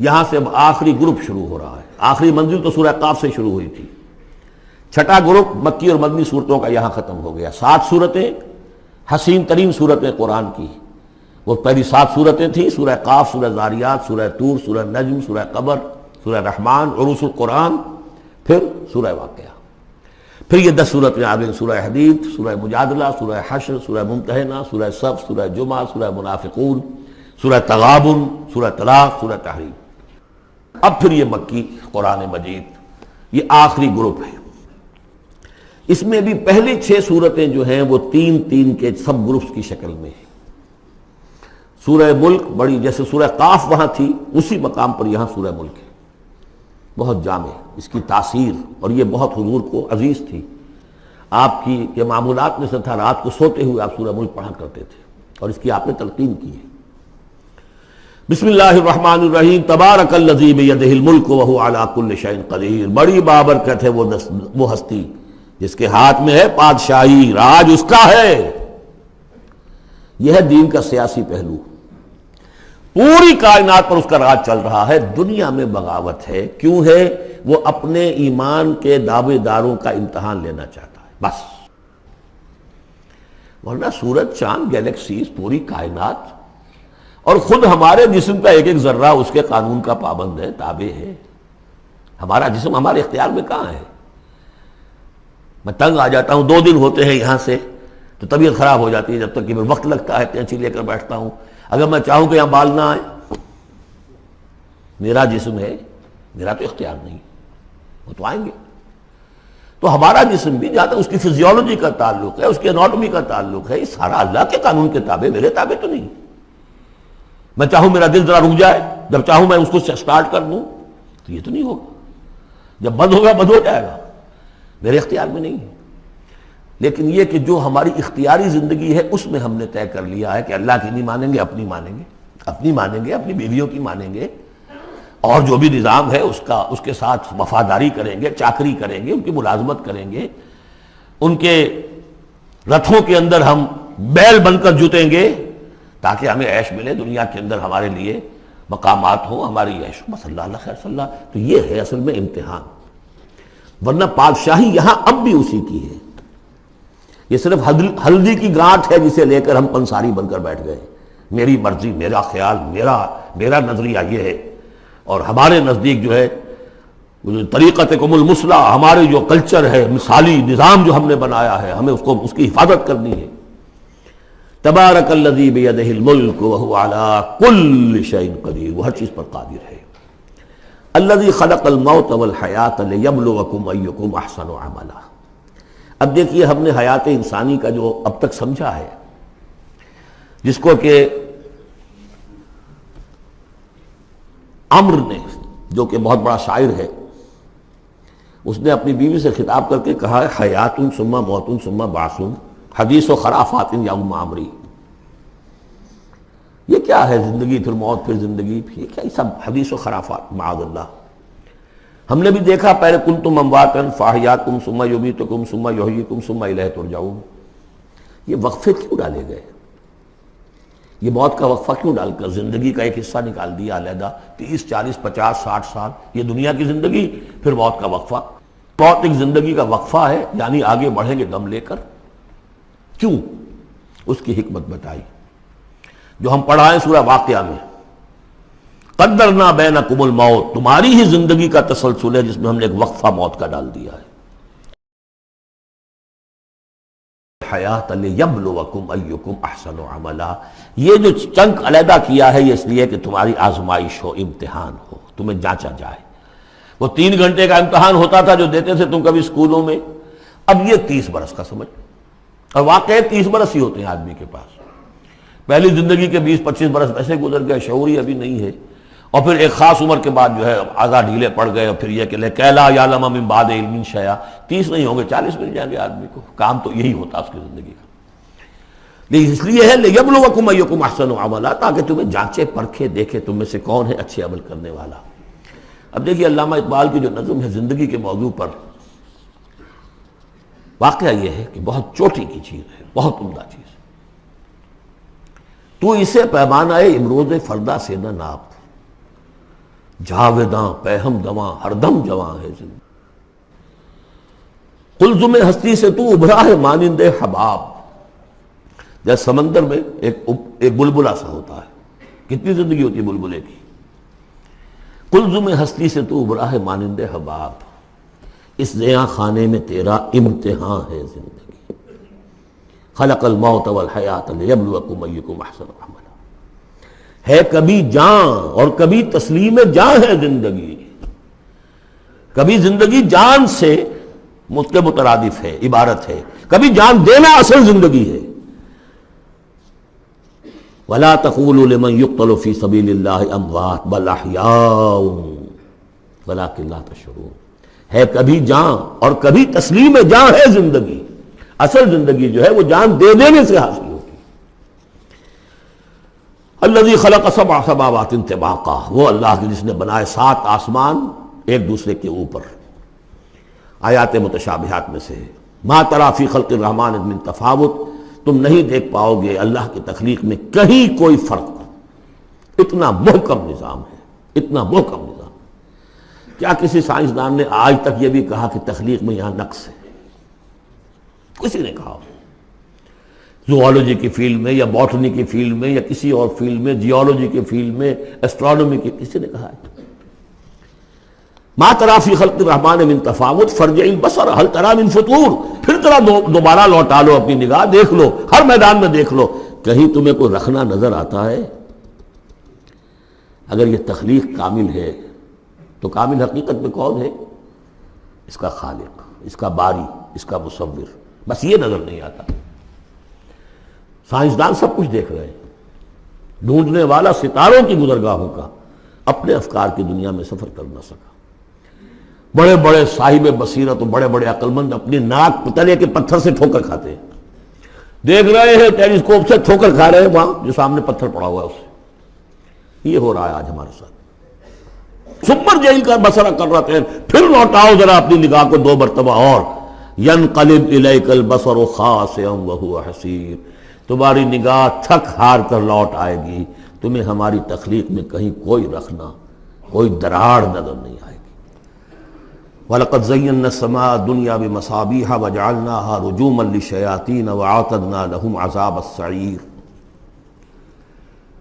یہاں سے اب آخری گروپ شروع ہو رہا ہے. آخری منزل تو سورہ قاف سے شروع ہوئی تھی. چھٹا گروپ مکی اور مدنی صورتوں کا یہاں ختم ہو گیا. 7 صورتیں حسین ترین صورتیں قرآن کی. وہ پہلی 7 صورتیں تھیں: سورہ قاف، سورہ ذاریات، سورہ طور، سورہ نجم، سورہ قمر، سورہ رحمان، عروس القرآن، پھر سورہ واقعہ. پھر یہ 10 صورتیں آ گئیں: سورہ حدید، سورہ مجادلہ، سورہ حشر، سورہ ممتحنہ، سورہ صف، سورہ جمعہ، سورہ منافقون، سورہ تغابن، سورہ طلاق، سورہ تحریم. اب پھر یہ مکی قرآن مجید، یہ آخری گروپ ہے. اس میں بھی پہلی 6 صورتیں جو ہیں وہ 3 کے سب گروپس کی شکل میں ہیں. سورہ ملک بڑی، جیسے سورہ قاف وہاں تھی اسی مقام پر یہاں سورہ ملک ہے. بہت جامع اس کی تاثیر، اور یہ بہت حضور کو عزیز تھی. آپ کی یہ معمولات میں سے تھا، رات کو سوتے ہوئے آپ سورہ ملک پڑھا کرتے تھے، اور اس کی آپ نے تلقین کی ہے. بسم اللہ الرحمن الرحیم. تبارک الذی بیدہ الملک وہو علی کل شیء قدیر. بڑی بابرکت ہے وہ ہستی جس کے ہاتھ میں ہے بادشاہی، راج اس کا ہے. یہ ہے دین کا سیاسی پہلو. پوری کائنات پر اس کا راج چل رہا ہے. دنیا میں بغاوت ہے. کیوں ہے؟ وہ اپنے ایمان کے دعوے داروں کا امتحان لینا چاہتا ہے بس. ورنہ سورج، چاند، گیلیکسیز، پوری کائنات اور خود ہمارے جسم کا ایک ایک ذرہ اس کے قانون کا پابند ہے، تابع ہے. ہمارا جسم ہمارے اختیار میں کہاں ہے؟ میں تنگ آ جاتا ہوں، 2 دن ہوتے ہیں یہاں سے تو طبیعت خراب ہو جاتی ہے، جب تک کہ پھر وقت لگتا ہے کینچی لے کر بیٹھتا ہوں. اگر میں چاہوں کہ یہاں بال نہ آئے، میرا جسم ہے، میرا تو اختیار نہیں، وہ تو آئیں گے. تو ہمارا جسم بھی جہاں تک اس کی فزیولوجی کا تعلق ہے، اس کی اناٹومی کا تعلق ہے، یہ سارا اللہ کے قانون کے تابع، میرے تابع تو نہیں. میں چاہوں میرا دل ذرا رک جائے، جب چاہوں میں اس کو سٹارٹ کر دوں تو یہ تو نہیں ہوگا. جب بند ہوگا بند ہو جائے گا، میرے اختیار میں نہیں ہے. لیکن یہ کہ جو ہماری اختیاری زندگی ہے اس میں ہم نے طے کر لیا ہے کہ اللہ کی نہیں مانیں گے، اپنی مانیں گے، اپنی مانیں گے، اپنی بیویوں کی مانیں گے، اور جو بھی نظام ہے اس کے ساتھ وفاداری کریں گے، چاکری کریں گے، ان کی ملازمت کریں گے، ان کے رتھوں کے اندر ہم بیل بن کر جوتیں گے تاکہ ہمیں عیش ملے، دنیا کے اندر ہمارے لیے مقامات ہوں، ہماری عیش بس اللہ اللہ خیر صلی اللہ. تو یہ ہے اصل میں امتحان. ورنہ بادشاہی یہاں اب بھی اسی کی ہے. یہ صرف ہلدی کی گانٹھ ہے جسے لے کر ہم پنساری بن کر بیٹھ گئے. میری مرضی، میرا خیال، میرا نظریہ یہ ہے. اور ہمارے نزدیک جو ہے طریقتکم المثلی، ہمارے جو کلچر ہے، مثالی نظام جو ہم نے بنایا ہے، ہمیں اس کی حفاظت کرنی ہے. تبارک الذی بیدہ الملک وہو علی کل شیء قدیر. وہ ہر چیز پر قادر ہے. الذی خلق الموت والحیاۃ لیبلوکم ایکم احسن عملا. اب دیکھیے ہم نے حیات انسانی کا جو اب تک سمجھا ہے، جس کو کہ عمر نے، جو کہ بہت بڑا شاعر ہے، اس نے اپنی بیوی سے خطاب کر کے کہا ہے حیات ثم موت ثم بعث حدیث و خرافات یا ام عمری. یہ کیا ہے؟ زندگی پھر موت پھر زندگی، یہ کیا؟ یہ سب حدیث و خرافات معاذ اللہ. ہم نے بھی دیکھا پہلے کنتم امواتا فاحیاکم ثم یمیتکم ثم یحییکم ثم الیہ ترجعون. یہ وقفے کیوں ڈالے گئے؟ یہ موت کا وقفہ کیوں ڈال کر زندگی کا ایک حصہ نکال دیا علیحدہ؟ 30 40 50 60 سال یہ دنیا کی زندگی، پھر موت کا وقفہ. موت ایک زندگی کا وقفہ ہے، یعنی آگے بڑھیں گے دم لے کر. کیوں؟ اس کی حکمت بتائی جو ہم پڑھائیں سورہ واقعہ میں. قدرنا بینکم الموت، تمہاری ہی زندگی کا تسلسل ہے جس میں ہم نے ایک وقفہ موت کا ڈال دیا ہے. حیات لیبلوکم ایکم احسن عملا. یہ جو چنک علیحدہ کیا ہے یہ اس لیے کہ تمہاری آزمائش ہو، امتحان ہو، تمہیں جانچا جائے. وہ 3 گھنٹے کا امتحان ہوتا تھا جو دیتے تھے تم کبھی اسکولوں میں، اب یہ 30 برس کا سمجھ. اور واقعی 30 برس ہی ہوتے ہیں آدمی کے پاس. پہلی زندگی کے 20-25 برس ویسے گزر گئے، شعوری ابھی نہیں ہے. اور پھر ایک خاص عمر کے بعد جو ہے اعضاء ڈھیلے پڑ گئے، اور پھر یہ کہ لا یعلم من بعد علم شیئا. 30 نہیں ہوں گے 40 مل جائیں گے آدمی کو. کام تو یہی ہوتا اس کی زندگی کا. لیکن اس لیے ہے لیبلوکم ایکم احسن عملا، تاکہ تمہیں جانچے پرکھے دیکھے تم میں سے کون ہے اچھے عمل کرنے والا. اب دیکھیے علامہ اقبال کی جو نظم ہے زندگی کے موضوع پر، واقعہ یہ ہے کہ بہت چوٹی کی چیز ہے، بہت عمدہ چیز. تو اسے پیمانہ امروز فردہ سے نہ ناپ، جاویداں پہم دواں ہر دم جواں ہے زندگی۔ قلزم ہستی سے تو ابھرا ہے مانند حباب، جیسے سمندر میں ایک بلبلا سا ہوتا ہے، کتنی زندگی ہوتی ہے بلبلے کی۔ قلزم ہستی سے تو ابھرا ہے مانند حباب، اس زیاں خانے میں تیرا امتحان ہے زندگی۔ خلق الموت والحیات لیبلوکم ایکم احسن عملا، ہے کبھی جاں اور کبھی تسلیم جاں ہے زندگی۔ کبھی زندگی جان سے مترادف ہے، عبارت ہے، کبھی جان دینا اصل زندگی ہے۔ وَلَا تَقُولُوا لِمَنْ يُقْتَلُ فِي سَبِيلِ اللَّهِ أَمْوَاتٌ بَلْ أَحْيَاءٌ وَلَٰكِن لَا تَشْعُرُونَ، ہے کبھی جان اور کبھی تسلیم جاں ہے زندگی۔ اصل زندگی جو ہے وہ جان دے دینے سے حاصل ہوتی۔ الذی خلق سبع سماوات طباقا، وہ اللہ جس نے بنائے 7 آسمان ایک دوسرے کے اوپر۔ آیات متشابہات میں سے ہے۔ ما تری فی خلق الرحمن من تفاوت، تم نہیں دیکھ پاؤ گے اللہ کی تخلیق میں کہیں کوئی فرق۔ اتنا محکم نظام ہے، اتنا محکم نظام۔ کیا کسی سائنسدان نے آج تک یہ بھی کہا کہ تخلیق میں یہاں نقص ہے؟ کسی نے کہا؟ زوالوجی کی فیلڈ میں یا باٹنی کی فیلڈ میں یا کسی اور فیلڈ میں، جیولوجی کی فیلڈ میں، ایسٹرونومی کی، کسی نے کہا ہے؟ ما تری فی خلق الرحمن من تفاوت فارجع البصر هل تری من فطور، پھر ذرا دوبارہ لوٹا لو اپنی نگاہ، دیکھ لو، ہر میدان میں دیکھ لو، کہیں تمہیں کوئی رکھنا نظر آتا ہے؟ اگر یہ تخلیق کامل ہے تو کامل حقیقت میں کون ہے؟ اس کا خالق، اس کا باری، اس کا مصور۔ بس یہ نظر نہیں آتا۔ سائنسدان سب کچھ دیکھ رہے ہیں، ڈھونڈنے والا ستاروں کی گزرگاہوں کا اپنے افکار کی دنیا میں سفر کر نہ سکا۔ بڑے بڑے صاحب بصیرت و بڑے بڑے عقل مند اپنی ناک تلے کے پتھر سے ٹھوکر کھاتے ہیں، دیکھ رہے ہیں ٹیلیسکوپ سے ٹھوکر کھا رہے ہیں وہاں جو سامنے پتھر پڑا ہوا ہے اس سے۔ یہ ہو رہا ہے آج ہمارے ساتھ۔ سپر جیل کا بسرا کر رہے ہیں، پھر لوٹاؤ ذرا اپنی نگاہ کو 2 مرتبہ اور۔ ینقلب الیک البصر خاسئا وہو حسیر، تمہاری نگاہ تھک ہار کر لوٹ آئے گی، تمہیں ہماری تخلیق میں کہیں کوئی رکھنا، کوئی دراڑ نظر نہیں آئے گی۔ وَلَقَدْ زَيَّنَّا السَّمَاءَ الدُّنْيَا بِمَصَابِيحَ وَجَعَلْنَاهَا رُجُومًا لِلشَّيَاطِينَ وَأَعْتَدْنَا لَهُمْ عَذَابَ السَّعِيرِ،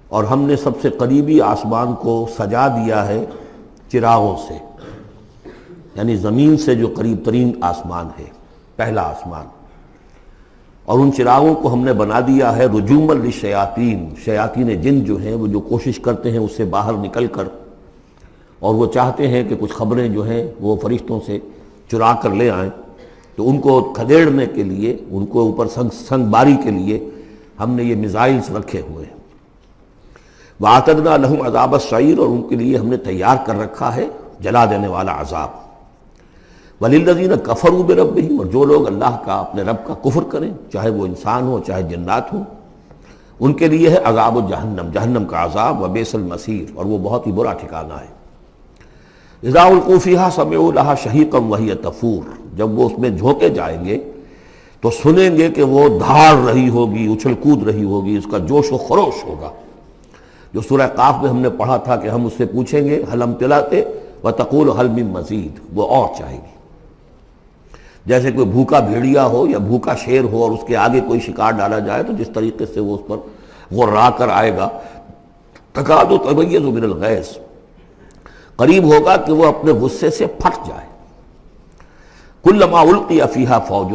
اور ہم نے سب سے قریبی آسمان کو سجا دیا ہے چراغوں سے، یعنی زمین سے جو قریب ترین آسمان ہے، پہلا آسمان، اور ان چراغوں کو ہم نے بنا دیا ہے رجوما للشیاطین، شیاطین جن جو ہیں وہ جو کوشش کرتے ہیں اس سے باہر نکل کر، اور وہ چاہتے ہیں کہ کچھ خبریں جو ہیں وہ فرشتوں سے چرا کر لے آئیں، تو ان کو کھدیڑنے کے لیے، ان کو اوپر سنگ باری کے لیے ہم نے یہ میزائلز رکھے ہوئے ہیں۔ وَأَعْتَدْنَا لَهُمْ عَذَابَ السَّعِيرِ، اور ان کے لیے ہم نے تیار کر رکھا ہے جلا دینے والا عذاب۔ وَلِلَّذِينَ كَفَرُوا بِرَبِّهِمْ، اور جو لوگ اللہ کا، اپنے رب کا کفر کریں، چاہے وہ انسان ہو چاہے جنات ہوں، ان کے لیے ہے عذاب جہنم، جہنم کا عذاب، وبئس المصیر، اور وہ بہت ہی برا ٹھکانہ ہے۔ اذا القوا فیہا سمعوا لہا شہیقا وہی تفور، جب وہ اس میں جھونکے جائیں گے تو سنیں گے کہ وہ دھاڑ رہی ہوگی، اچھل کود رہی ہوگی، اس کا جوش و خروش ہوگا، جو سورہ قاف میں ہم نے پڑھا تھا کہ ہم اس سے پوچھیں گے هل امتلأت وتقول هل من مزید، وہ اور چاہے گی۔ جیسے کوئی بھوکا بھیڑیا ہو یا بھوکا شیر ہو اور اس کے آگے کوئی شکار ڈالا جائے تو جس طریقے سے وہ اس پر غرا کر آئے گا، تکاد تمیز من الغیظ، قریب ہوگا کہ وہ اپنے غصے سے پھٹ جائے۔ کلما القی فیہا فوج،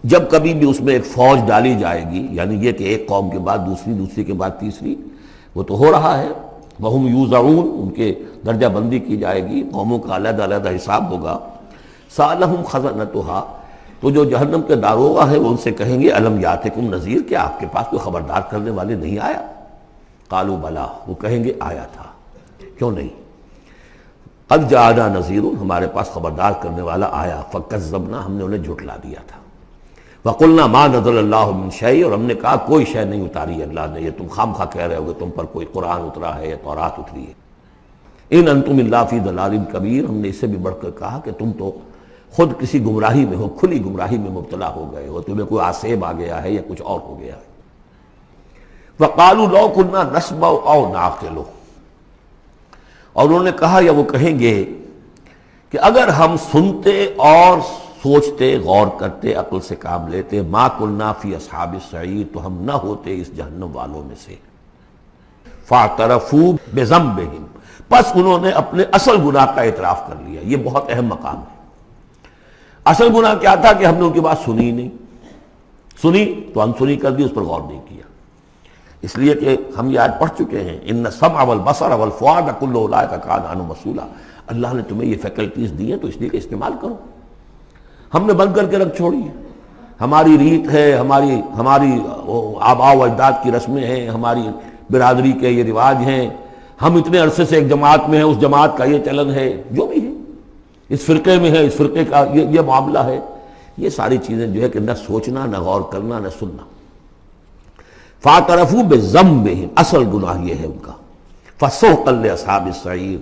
جب کبھی بھی اس میں ایک فوج ڈالی جائے گی، یعنی یہ کہ ایک قوم کے بعد دوسری، دوسری کے بعد تیسری، وہ تو ہو رہا ہے، وہم یوزعون، ان کے درجہ بندی کی جائے گی، قوموں کا علیحدہ علیحدہ حساب ہوگا۔ سألہم خزنتہا، تو جو جہنم کے داروغہ ہیں وہ ان سے کہیں گے الم یاتکم نذیر، کیا آپ کے پاس کوئی خبردار کرنے والے نہیں آیا؟ قالوا بلا، وہ کہیں گے آیا تھا، کیوں نہیں؟ قد جاءنا نذیر، ہمارے پاس خبردار کرنے والا آیا، فکذبنا، ہم نے انہیں جھٹلا دیا تھا۔ وقلنا ما نزل اللہ من شیء، اور ہم نے کہا کوئی شے نہیں اتاری اللہ نے، یہ تم خام خواہ کہہ رہے ہو کہ تم پر کوئی قرآن اترا ہے یا تورات اتری ہے۔ ان انتم الا فی ضلال کبیر، ہم نے اس سے بھی بڑھ کر کہا کہ تم تو خود کسی گمراہی میں ہو، کھلی گمراہی میں مبتلا ہو گئے ہو، تمہیں کوئی آسیب آ گیا ہے یا کچھ اور ہو گیا ہے۔ وقالوا لو كنا نسمع او نعقل، اور انہوں نے کہا یا وہ کہیں گے کہ اگر ہم سنتے اور سوچتے، غور کرتے، عقل سے کام لیتے، ما کنا فی اصحاب السعیر، تو ہم نہ ہوتے اس جہنم والوں میں سے۔ فاعترفوا بذنبہم، پس انہوں نے اپنے اصل گناہ کا اعتراف کر لیا۔ یہ بہت اہم مقام ہے۔ اصل گناہ کیا تھا کہ ہم نے ان کی بات سنی نہیں، سنی تو انسنی کر دی، اس پر غور نہیں کیا۔ اس لیے کہ ہم یہ آج پڑھ چکے ہیں، ان السمع والبصر والفؤاد کل اولئک کان عنہ مسئولا۔ اللہ نے تمہیں یہ فیکلٹیز دی ہیں تو اس لیے کہ استعمال کرو۔ ہم نے بند کر کے رکھ چھوڑی ہے۔ ہماری ریت ہے، ہماری آباء و اجداد کی رسمیں ہیں، ہماری برادری کے یہ رواج ہیں، ہم اتنے عرصے سے ایک جماعت میں ہیں، اس جماعت کا یہ چلن ہے، جو بھی ہے، اس فرقے میں ہے، اس فرقے کا یہ معاملہ ہے۔ یہ ساری چیزیں جو ہے کہ نہ سوچنا، نہ غور کرنا، نہ سننا۔ فاعترفوا بذنبہم، اصل گناہ یہ ہے ان کا۔ فسحقا لاصحاب السعیر،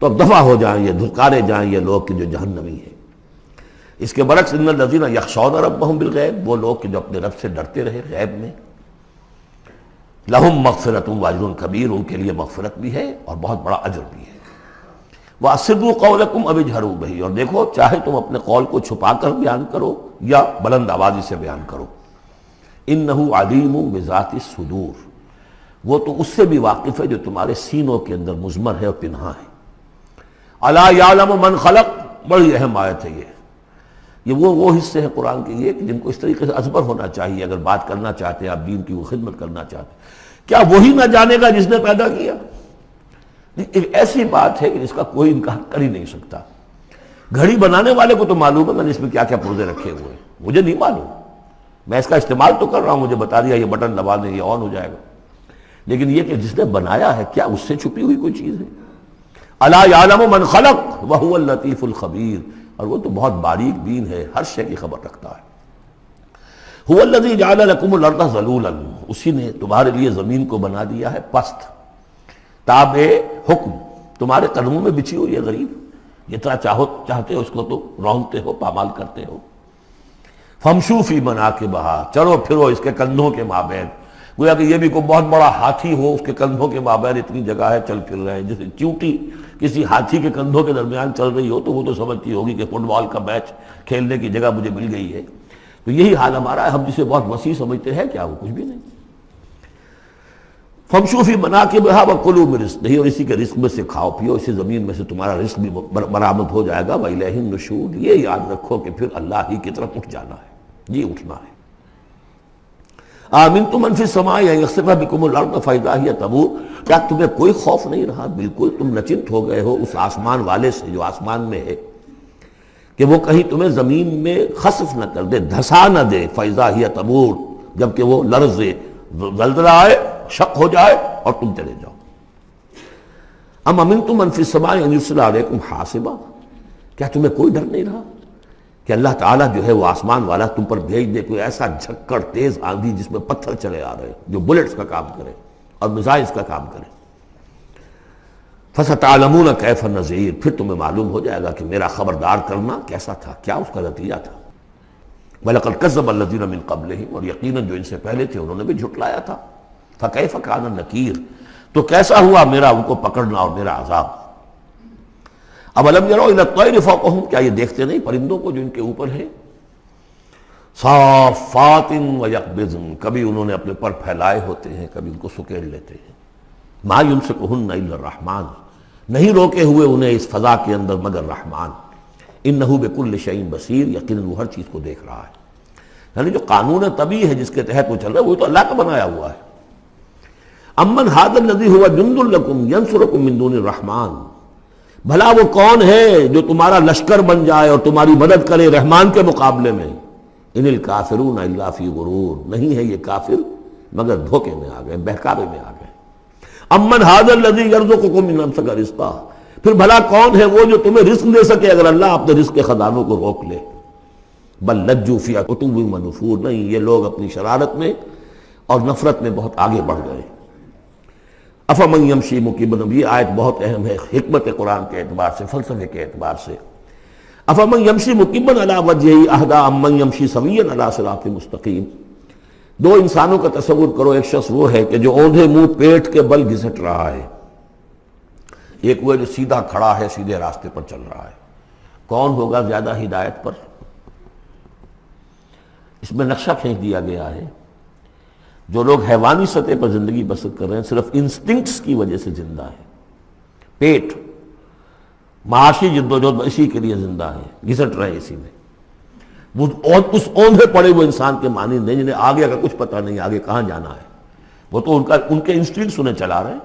تو اب دفع ہو جائیں یہ، دھلکارے جائیں یہ لوگ کہ جو جہنمی ہیں۔ اس کے برعکس ان الذین یخشون ربہم بالغیب، وہ لوگ کہ جو اپنے رب سے ڈرتے رہے غیب میں، لہم مغفرۃ واجر کبیر، ان کے لیے مغفرت بھی ہے اور بہت بڑا اجر بھی ہے۔ وَأَسِرُّوا قَوْلَكُمْ أَوِ اجْهَرُوا بِهِ، اور دیکھو چاہے تم اپنے قول کو چھپا کر بیان کرو یا بلند آوازی سے بیان کرو۔ إِنَّهُ عَلِيمٌ بِذَاتِ الصُّدُورِ، وہ تو اس سے بھی واقف ہے جو تمہارے سینوں کے اندر مضمر ہے اور پنہاں ہے۔ أَلَا يَعْلَمُ مَنْ خَلَقَ، بڑی اہم آیت ہے یہ وہ حصے ہیں قرآن کے یہ کہ جن کو اس طریقے سے ازبر ہونا چاہیے اگر بات کرنا چاہتے ہیں، آپ دین کی وہ خدمت کرنا چاہتے ہیں۔ کیا وہی نہ جانے گا جس نے پیدا کیا؟ ایک ایسی بات ہے کہ جس کا کوئی انکار کر ہی نہیں سکتا۔ گھڑی بنانے والے کو تو معلوم ہے میں نے اس میں کیا کیا پرزے رکھے ہوئے ہیں، مجھے نہیں معلوم، میں اس کا استعمال تو کر رہا ہوں، مجھے بتا دیا یہ بٹن دبا دیں یہ آن ہو جائے گا، لیکن یہ کہ جس نے بنایا ہے کیا اس سے چھپی ہوئی کوئی چیز ہے؟ الا یعلم من خلق وهو اللطیف الخبیر، اور وہ تو بہت باریک بین ہے، ہر شے کی خبر رکھتا ہے۔ هو الذی جعل لکم الارض ذلولا، اسی نے تمہارے لیے زمین کو بنا دیا ہے پست، تابع حکم، تمہارے قدموں میں بچھی ہوئی ہے غریب، جتنا چاہتے ہو اس کو تو رونتے ہو، پامال کرتے ہو۔ فامشوا فی مناکبہا، چلو پھرو اس کے کندھوں کے مابین، گویا کہ یہ بھی کوئی بہت بڑا ہاتھی ہو، اس کے کندھوں کے مابین اتنی جگہ ہے، چل پھر رہے ہیں۔ جیسے چیونٹی کسی ہاتھی کے کندھوں کے درمیان چل رہی ہو تو وہ تو سمجھتی ہوگی کہ فٹ بال کا میچ کھیلنے کی جگہ مجھے مل گئی ہے۔ تو یہی حال ہمارا ہے، ہم جسے بہت وسیع سمجھتے ہیں کیا وہ کچھ بھی نہیں۔ فامشوا فی مناکبہا وکلوا من رزقہ، اور اسی کے رزق میں سے کھاؤ پیو، اسی زمین میں سے تمہارا رزق بھی برآمد ہو جائے گا۔ وإلیہ النشور، یہ یاد رکھو کہ پھر اللہ ہی کی طرف اٹھ جانا ہے، جی اٹھنا ہے۔ آمنتم من فی السماء ان یخسف بکم الارض فاذا ہی تمور، کیا تمہیں کوئی خوف نہیں رہا؟ بالکل تم نچنت ہو گئے ہو اس آسمان والے سے جو آسمان میں ہے کہ وہ کہیں تمہیں زمین میں خسف نہ کر دے، دھسا نہ دے، فاذا ہی تمور، جبکہ وہ لرزے، زلزلہ آئے، شق ہو جائے اور تم چلے جاؤ۔ ام امنتم من فی السماء ان یرسل علیکم حاصبا، کیا تمہیں کوئی ڈر نہیں رہا کہ اللہ تعالیٰ جو ہے وہ آسمان والا تم پر بھیج دے کوئی ایسا جھکڑ تیز آندھی جس میں پتھر چلے آ رہے جو بلٹس کا کام کرے اور میزائلز کا کام کرے۔ فَسَتَعْلَمُونَ كَيْفَ النَّذِيرُ، پھر تمہیں معلوم ہو جائے گا کہ میرا خبردار کرنا کیسا تھا، کیا اس کا نتیجہ تھا۔ وَلَقَدْ كَذَّبَ الَّذِينَ مِن قَبْلِهِمْ، اور یقیناً جو ان سے پہلے تھے انہوں نے بھی جھٹلایا تھا۔ فَكَيْفَ كَانَ النَّكِيرُ، تو کیسا ہوا میرا ان کو پکڑنا اور میرا عذاب۔ اَوَلَمْ يَرَوْا إِلَى الطَّيْرِ فَوْقَهُمْ، کیا یہ دیکھتے نہیں پرندوں کو جو ان کے اوپر ہے؟ صافات ویقبضن، کبھی انہوں نے اپنے پر پھیلائے ہوتے ہیں، کبھی ان کو سکیڑ لیتے ہیں۔ ما یمسکہن الا الرحمن، نہیں روکے ہوئے انہیں اس فضا کے اندر مگر رحمان۔ انہ بکل شیء بصیر، یقیناً وہ ہر چیز کو دیکھ رہا ہے۔ یعنی جو قانون طبیعی ہے جس کے تحت وہ چل رہا ہے وہ تو اللہ کا بنایا ہوا ہے۔ امن ھذا الذی هو جند لکم ینصرکم من دون الرحمن، بھلا وہ کون ہے جو تمہارا لشکر بن جائے اور تمہاری مدد کرے رحمان کے مقابلے میں؟ ان الکافرون الا فی غرور، نہیں ہے یہ کافر مگر دھوکے میں آ گئے، بہکاوے میں آ گئے۔ امن ھذا الذی یرزقکم من امسک رزقا، پھر بھلا کون ہے وہ جو تمہیں رزق دے سکے اگر اللہ اپنے رزق کے خزانوں کو روک لے؟ بل لجوا فی عتو ونفور، نہیں یہ لوگ اپنی شرارت میں اور نفرت میں بہت آگے بڑھ گئے۔ افمن یمشی مکبا، یہ آیت بہت اہم ہے حکمت قرآن کے اعتبار سے، فلسفے کے اعتبار سے۔ افمن یمشی مکبا علی وجہہ اہدی امن یمشی سویا علی صراط مستقیم، دو انسانوں کا تصور کرو، ایک شخص وہ ہے کہ جو اوندھے منہ پیٹ کے بل گھسٹ رہا ہے، ایک وہ جو سیدھا کھڑا ہے، سیدھے راستے پر چل رہا ہے۔ کون ہوگا زیادہ ہدایت پر؟ اس میں نقشہ کھینچ دیا گیا ہے، جو لوگ حیوانی سطح پر زندگی بسر کر رہے ہیں صرف انسٹنکٹس کی وجہ سے زندہ ہیں، پیٹ معاشی جدوجہد اسی کے لیے زندہ ہیں، گھسٹ رہے ہیں اسی میں۔ وہ اس اوندھے پڑے وہ انسان کے معنی نہیں جنہیں آگے کا کچھ پتہ نہیں، آگے کہاں جانا ہے، وہ تو ان کے انسٹنکٹس انہیں چلا رہے ہیں،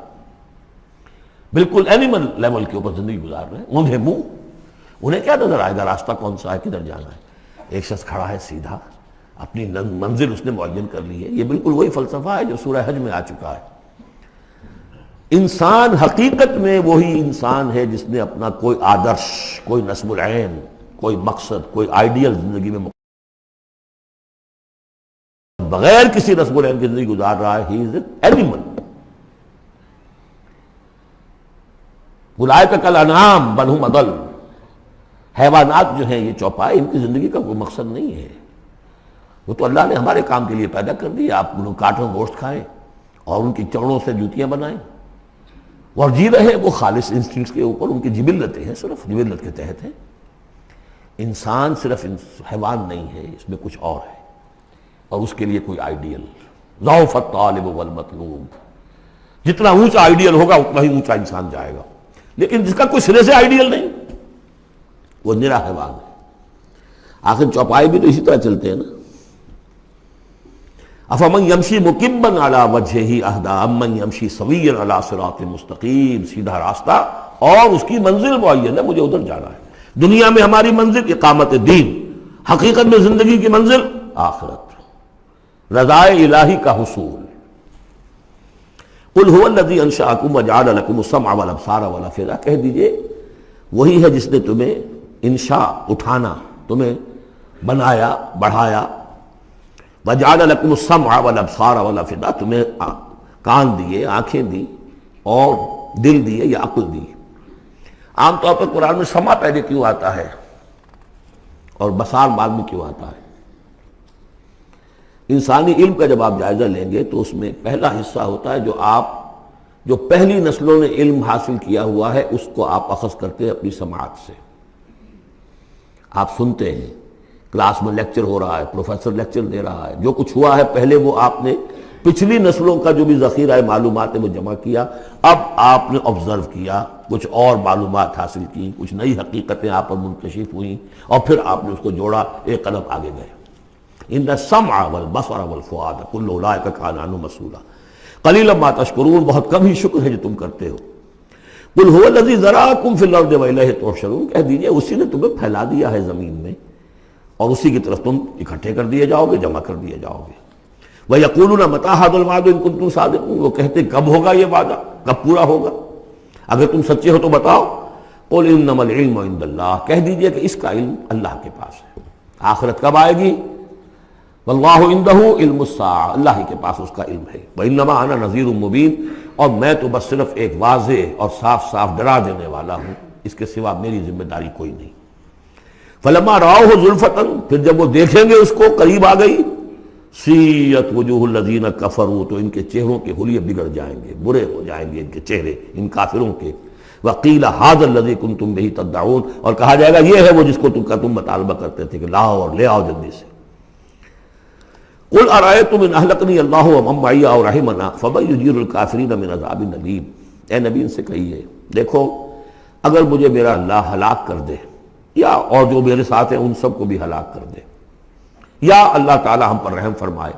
بالکل اینیمل لیول کے اوپر زندگی گزار رہے ہیں، اوندھے منہ۔ انہیں کیا نظر آئے گا راستہ کون سا ہے، کدھر جانا ہے؟ ایک شخص کھڑا ہے سیدھا، اپنی منزل اس نے معین کر لی ہے۔ یہ بالکل وہی فلسفہ ہے جو سورہ حج میں آ چکا ہے۔ انسان حقیقت میں وہی انسان ہے جس نے اپنا کوئی آدرش، کوئی نصب العین، کوئی مقصد، کوئی آئیڈیل زندگی میں بغیر کسی نصب العین کی زندگی گزار رہا ہے۔ ہی از این اینیمل۔ اولئک کالانعام بل ھم اضل۔ حیوانات جو ہیں یہ چوپائے، ان کی زندگی کا کوئی مقصد نہیں ہے، وہ تو اللہ نے ہمارے کام کے لیے پیدا کر دی۔ آپ انہوں کاٹوں گوشت کھائیں اور ان کی چڑوں سے جوتیاں بنائیں اور جی رہے ہیں وہ خالص انسٹنکٹس کے اوپر، ان کی جبلتیں ہیں، صرف جبلت کے تحت ہیں۔ انسان صرف حیوان نہیں ہے، اس میں کچھ اور ہے، اور اس کے لیے کوئی آئیڈیل۔ ضعف الطالب والمطلوب، جتنا اونچا آئیڈیل ہوگا اتنا ہی اونچا انسان جائے گا، لیکن جس کا کوئی سرے سے آئیڈیل نہیں وہ نرا حیوان ہے۔ آخر چوپائے بھی تو اسی طرح چلتے ہیں نا۔ افمن یمشی مکبا علی وجہہ اہدی امن یمشی سویا علی صراط مستقیم۔ سیدھا راستہ اور اس کی منزل معین ہے، مجھے ادھر جانا ہے۔ دنیا میں ہماری منزل اقامت دین، حقیقت میں زندگی کی منزل آخرت، رضائے الہی کا حصول۔ قل هو الذی انشأکم وجعل لکم السمع والابصار والافئدہ، کہہ دیجئے وہی ہے جس نے تمہیں انشاء اٹھانا، تمہیں بنایا، بڑھایا، وجعل لکم السمع والابصار والافئدہ، تمہیں کان دیے، آنکھیں دی اور دل دیے یا عقل دی۔ عام طور پر قرآن میں سمع پہلے کیوں آتا ہے اور بصار بعد میں کیوں آتا ہے؟ انسانی علم کا جب آپ جائزہ لیں گے تو اس میں پہلا حصہ ہوتا ہے جو پہلی نسلوں نے علم حاصل کیا ہوا ہے، اس کو آپ اخذ کرتے ہیں اپنی سماعت سے۔ آپ سنتے ہیں، کلاس میں لیکچر ہو رہا ہے، پروفیسر لیکچر دے رہا ہے، جو کچھ ہوا ہے پہلے وہ آپ نے پچھلی نسلوں کا جو بھی ذخیرہ معلومات ہے وہ جمع کیا، اب آپ نے آبزرو کیا، کچھ اور معلومات حاصل کی، کچھ نئی حقیقتیں آپ پر منکشف ہوئیں، اور پھر آپ نے اس کو جوڑا، ایک قدم آگے گئے۔ ان السمع والبصر والفؤاد کل اولئک کان عنہ مسئولا قلیلا ما تشکرون، بہت کم ہی شکر ہے جو تم کرتے ہو۔ قل هو الذی ذرأکم فی الارض والیہ تحشرون، کہہ دیجئے اسی نے تمہیں پھیلا دیا ہے زمین میں اور اسی کی طرف تم اکٹھے کر دیے جاؤ گے، جمع کر دیے جاؤ گے۔ وَيَقُولُونَ مَتَىٰ هَٰذَا الْوَعْدُ إِن كُنتُمْ صَادِقِينَ، وہ کہتے کب ہوگا یہ وعدہ، کب پورا ہوگا، اگر تم سچے ہو تو بتاؤ۔ قُلْ إِنَّمَا الْعِلْمُ عِندَ اللَّهِ، کہہ دیجئے کہ اس کا علم اللہ کے پاس ہے۔ آخرت کب آئے گی؟ وَاللَّهُ عِندَهُ عِلْمُ السَّاعَةِ، اللہ ہی کے پاس اس کا علم ہے۔ وَإِنَّمَا أَنَا نَذِيرٌ مُّبِينٌ، اور میں تو بس صرف ایک واضح اور صاف صاف ڈرا دینے والا ہوں، اس کے سوا میری ذمہ داری کوئی نہیں۔ فَلَمَّا رَأَوْهُ زُلْفَةً، پھر جب وہ دیکھیں گے اس کو، قریب آ گئی، سیئت وجوہ الذین کفروا، تو ان کے چہروں کے حلیے بگڑ جائیں گے، برے ہو جائیں گے ان کے چہرے، ان کافروں کے۔ وقیل ھذا الذی کنتم بہ تدعون، اور کہا جائے گا یہ ہے وہ جس کو تم مطالبہ کرتے تھے کہ لاؤ اور لے آؤ جلدی سے۔ قل ارأیتم ان اہلکنی اللہ ومن معی او رحمنا فمن یجیر الکافرین من عذاب الیم، اے نبی ان سے کہیے دیکھو اگر مجھے میرا اللہ ہلاک کر دے، یا اور جو میرے ساتھ ہیں ان سب کو بھی ہلاک کر دے، یا اللہ تعالی ہم پر رحم فرمائے،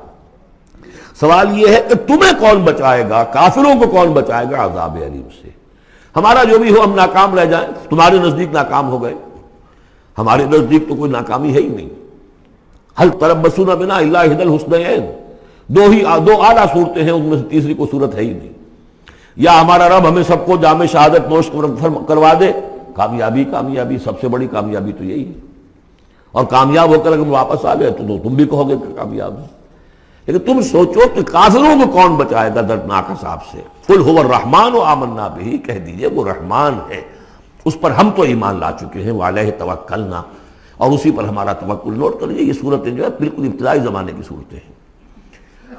سوال یہ ہے کہ تمہیں کون بچائے گا، کافروں کو کون بچائے گا عذاب علیم سے؟ ہمارا جو بھی ہو ہم ناکام رہ جائیں، تمہارے نزدیک ناکام ہو گئے، ہمارے نزدیک تو کوئی ناکامی ہے ہی نہیں۔ حل تربصون بنا الا احدی الحسنیین، دو اعلیٰ صورتیں ہیں، ان میں سے تیسری کوئی صورت ہے ہی نہیں۔ یا ہمارا رب ہمیں سب کو جام شہادت نوش کروا دے، کامیابی کامیابی، سب سے بڑی کامیابی تو یہی ہے، اور کامیاب ہو کر اگر واپس آ گئے تو تم بھی کہو گے کہ کامیاب ہے۔ لیکن تم سوچو کہ کافروں کو کون بچائے گا دردناک عذاب سے؟ قل هو الرحمن آمنا به، کہہ دیجئے وہ رحمان ہے، اس پر ہم تو ایمان لا چکے ہیں، وعلیہ توکلنا، اور اسی پر ہمارا توکل۔ نوٹ کر لیجیے یہ صورتیں جو ہے بالکل ابتدائی زمانے کی صورتیں ہیں۔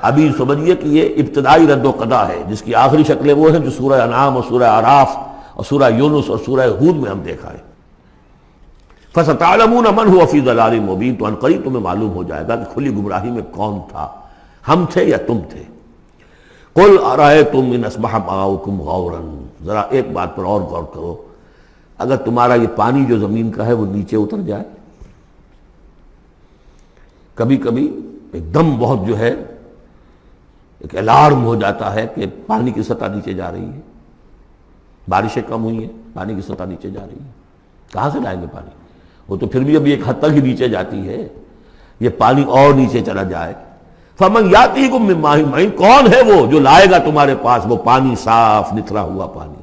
ابھی سمجھیے کہ یہ ابتدائی رد و قضا ہے، جس کی آخری شکلیں وہ ہیں جو سورہ انعام اور سورہ اعراف اور سورہ یونس اور سورہ ہود میں ہم دیکھا ہے۔ فَسَتَعْلَمُونَ مَنْ هُوَ فِي ضَلَالٍ مُبِينٍ، تو عنقریب تمہیں معلوم ہو جائے گا کہ کھلی گمراہی میں کون تھا، ہم تھے یا تم تھے۔ قُلْ أَرَأَيْتُمْ إِنْ أَصْبَحَ مَاؤُكُمْ غَوْرًا، ذرا ایک بات پر اور غور کرو، اگر تمہارا یہ پانی جو زمین کا ہے وہ نیچے اتر جائے، کبھی کبھی ایک دم بہت جو ہے ایک الارم ہو جاتا ہے کہ پانی کی سطح نیچے جا رہی ہے، بارشیں کم ہوئی ہیں، پانی کی سطح نیچے جا رہی ہے، کہاں سے لائیں گے پانی؟ وہ تو پھر بھی ابھی ایک حد تک ہی نیچے جاتی ہے، یہ پانی اور نیچے چلا جائے۔ فَمَنْ يَأْتِيكُم مِّن مَّاءٍ مَّعِينٍ، کون ہے وہ جو لائے گا تمہارے پاس وہ پانی صاف نتھرا ہوا پانی؟